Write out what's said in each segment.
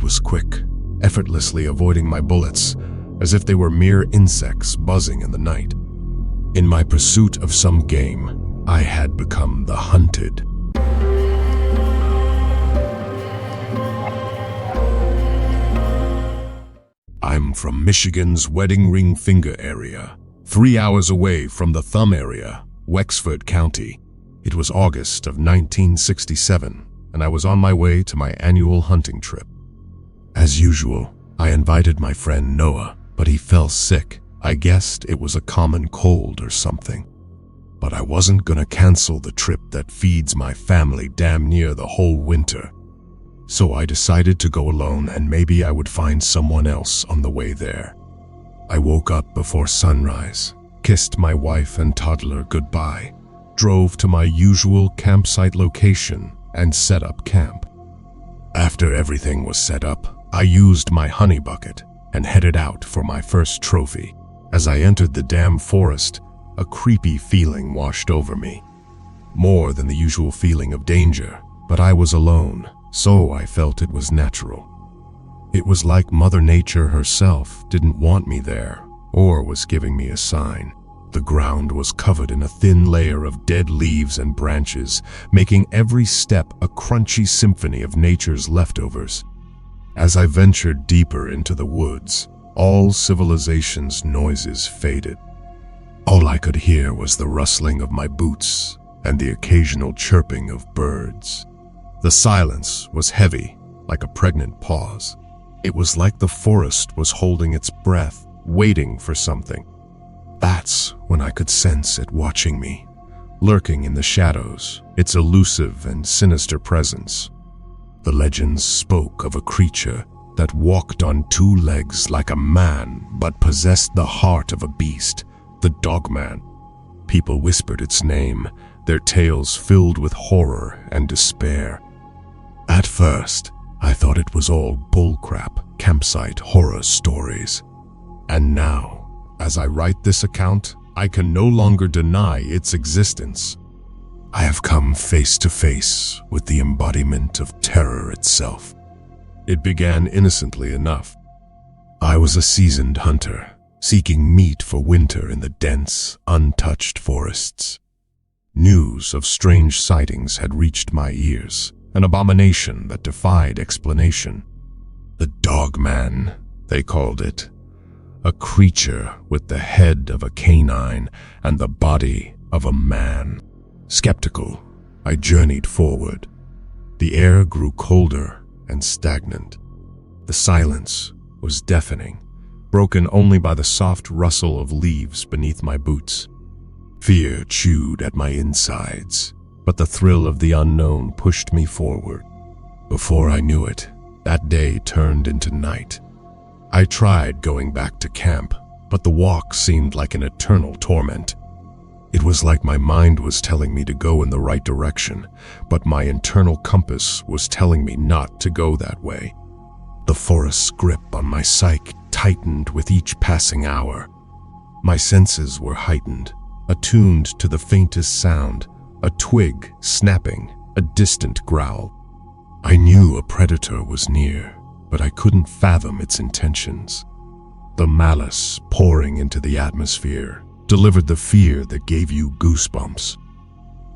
was quick, effortlessly avoiding my bullets, as if they were mere insects buzzing in the night. In my pursuit of some game, I had become the hunted. I'm from Michigan's wedding ring finger area, 3 hours away from the thumb area, Wexford County. It was August of 1967, and I was on my way to my annual hunting trip. As usual, I invited my friend Noah, but he fell sick. I guessed it was a common cold or something. But I wasn't gonna cancel the trip that feeds my family damn near the whole winter. So I decided to go alone, and maybe I would find someone else on the way there. I woke up before sunrise, kissed my wife and toddler goodbye, drove to my usual campsite location, and set up camp. After everything was set up, I used my honey bucket and headed out for my first trophy. As I entered the damn forest, a creepy feeling washed over me. More than the usual feeling of danger, but I was alone, so I felt it was natural. It was like Mother Nature herself didn't want me there, or was giving me a sign. The ground was covered in a thin layer of dead leaves and branches, making every step a crunchy symphony of nature's leftovers. As I ventured deeper into the woods, all civilization's noises faded. All I could hear was the rustling of my boots and the occasional chirping of birds. The silence was heavy, like a pregnant pause. It was like the forest was holding its breath, waiting for something. That's when I could sense it watching me, lurking in the shadows, its elusive and sinister presence. The legends spoke of a creature that walked on 2 legs like a man but possessed the heart of a beast, the Dogman. People whispered its name, their tales filled with horror and despair. At first, I thought it was all bullcrap, campsite horror stories. And now, as I write this account, I can no longer deny its existence. I have come face to face with the embodiment of terror itself. It began innocently enough. I was a seasoned hunter, seeking meat for winter in the dense, untouched forests. News of strange sightings had reached my ears, an abomination that defied explanation. The Dogman, they called it. A creature with the head of a canine and the body of a man. Skeptical, I journeyed forward. The air grew colder and stagnant. The silence was deafening, broken only by the soft rustle of leaves beneath my boots. Fear chewed at my insides, but the thrill of the unknown pushed me forward. Before I knew it, that day turned into night. I tried going back to camp, but the walk seemed like an eternal torment. It was like my mind was telling me to go in the right direction, but my internal compass was telling me not to go that way. The forest's grip on my psyche tightened with each passing hour. My senses were heightened, attuned to the faintest sound, a twig snapping, a distant growl. I knew a predator was near, but I couldn't fathom its intentions. The malice pouring into the atmosphere delivered the fear that gave you goosebumps.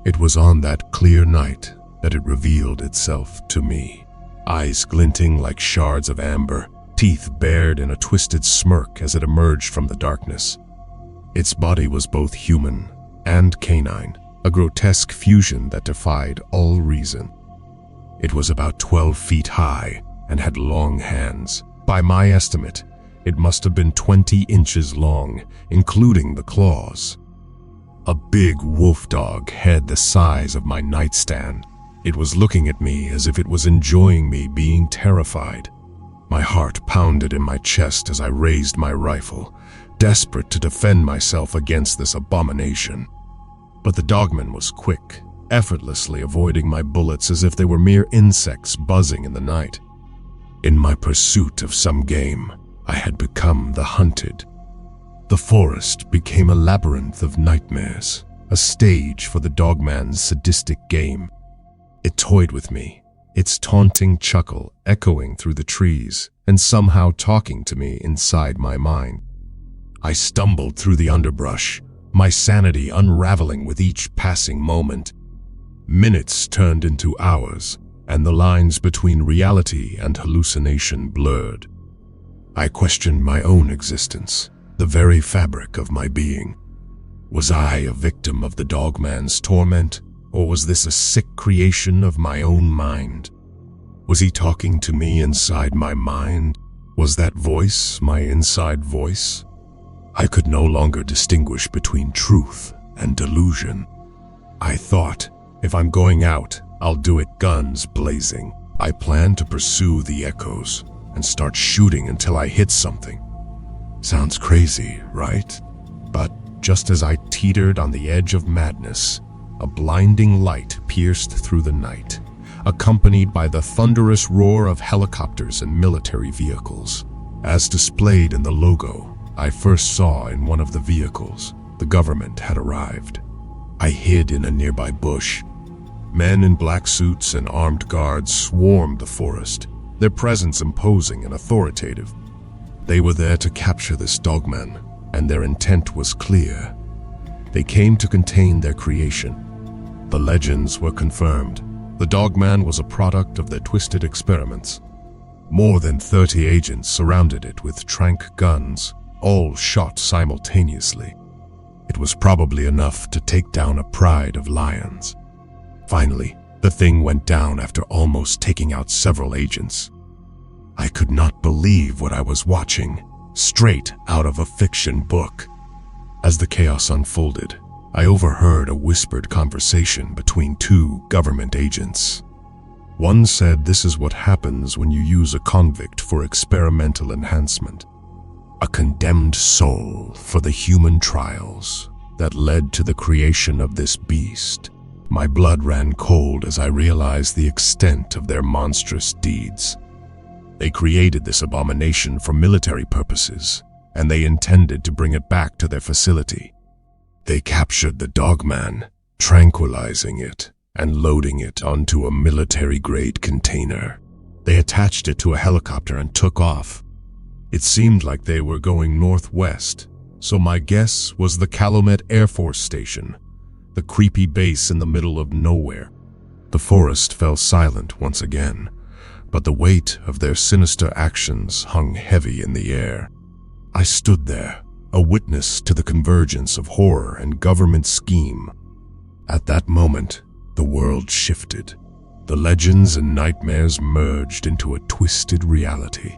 It was on that clear night that it revealed itself to me, eyes glinting like shards of amber, teeth bared in a twisted smirk as it emerged from the darkness. Its body was both human and canine, a grotesque fusion that defied all reason. It was about 12 feet high and had long hands. By my estimate, it must have been 20 inches long, including the claws. A big wolf dog head the size of my nightstand. It was looking at me as if it was enjoying me being terrified. My heart pounded in my chest as I raised my rifle, desperate to defend myself against this abomination. But the Dogman was quick, effortlessly avoiding my bullets as if they were mere insects buzzing in the night. In my pursuit of some game, I had become the hunted. The forest became a labyrinth of nightmares, a stage for the Dogman's sadistic game. It toyed with me, its taunting chuckle echoing through the trees and somehow talking to me inside my mind. I stumbled through the underbrush, my sanity unraveling with each passing moment. Minutes turned into hours, and the lines between reality and hallucination blurred. I questioned my own existence, the very fabric of my being. Was I a victim of the Dogman's torment, or was this a sick creation of my own mind? Was he talking to me inside my mind? Was that voice my inside voice? I could no longer distinguish between truth and delusion. I thought, if I'm going out, I'll do it guns blazing. I planned to pursue the echoes and start shooting until I hit something. Sounds crazy, right? But just as I teetered on the edge of madness, a blinding light pierced through the night, accompanied by the thunderous roar of helicopters and military vehicles. As displayed in the logo I first saw in one of the vehicles, the government had arrived. I hid in a nearby bush. Men in black suits and armed guards swarmed the forest, their presence imposing and authoritative. They were there to capture this Dogman, and their intent was clear. They came to contain their creation. The legends were confirmed. The Dogman was a product of their twisted experiments. More than 30 agents surrounded it with tranq guns, all shot simultaneously. It was probably enough to take down a pride of lions. Finally, the thing went down after almost taking out several agents. I could not believe what I was watching, straight out of a fiction book. As the chaos unfolded, I overheard a whispered conversation between two government agents. One said this is what happens when you use a convict for experimental enhancement. A condemned soul for the human trials that led to the creation of this beast. My blood ran cold as I realized the extent of their monstrous deeds. They created this abomination for military purposes, and they intended to bring it back to their facility. They captured the Dogman, tranquilizing it and loading it onto a military-grade container. They attached it to a helicopter and took off. It seemed like they were going northwest, so my guess was the Calumet Air Force Station, the creepy base in the middle of nowhere. The forest fell silent once again, but the weight of their sinister actions hung heavy in the air. I stood there, a witness to the convergence of horror and government scheme. At that moment, the world shifted. The legends and nightmares merged into a twisted reality.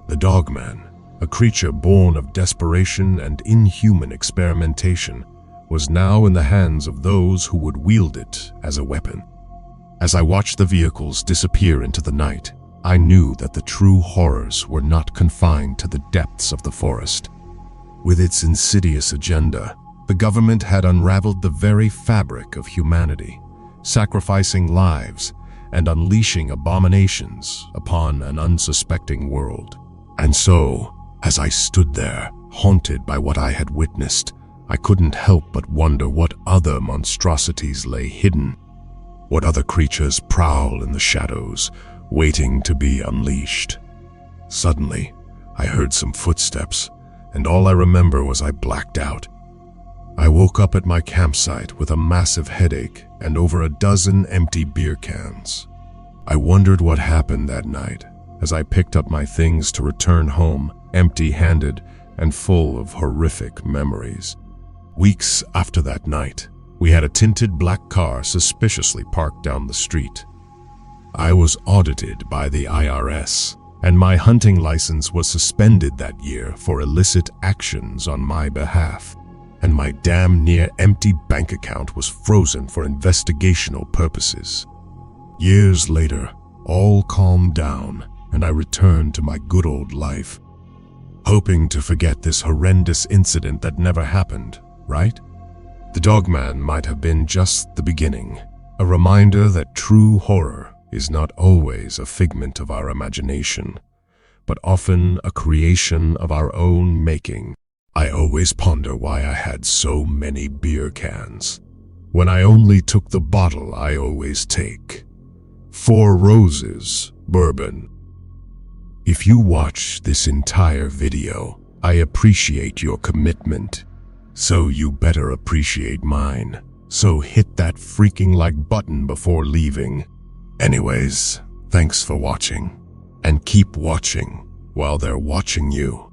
The Dogman, a creature born of desperation and inhuman experimentation, was now in the hands of those who would wield it as a weapon. As I watched the vehicles disappear into the night, I knew that the true horrors were not confined to the depths of the forest. With its insidious agenda, the government had unraveled the very fabric of humanity, sacrificing lives and unleashing abominations upon an unsuspecting world. And so, as I stood there, haunted by what I had witnessed, I couldn't help but wonder what other monstrosities lay hidden, what other creatures prowl in the shadows, waiting to be unleashed. Suddenly, I heard some footsteps, and all I remember was I blacked out. I woke up at my campsite with a massive headache and over a dozen empty beer cans. I wondered what happened that night as I picked up my things to return home, empty-handed and full of horrific memories. Weeks after that night, we had a tinted black car suspiciously parked down the street. I was audited by the IRS, and my hunting license was suspended that year for illicit actions on my behalf, and my damn near empty bank account was frozen for investigational purposes. Years later, all calmed down, and I returned to my good old life, hoping to forget this horrendous incident that never happened, right? The Dogman might have been just the beginning, a reminder that true horror is not always a figment of our imagination, but often a creation of our own making. I always ponder why I had so many beer cans, when I only took the bottle I always take. 4 Roses, Bourbon. If you watch this entire video, I appreciate your commitment. So you better appreciate mine. So hit that freaking like button before leaving. Anyways, thanks for watching. And keep watching while they're watching you.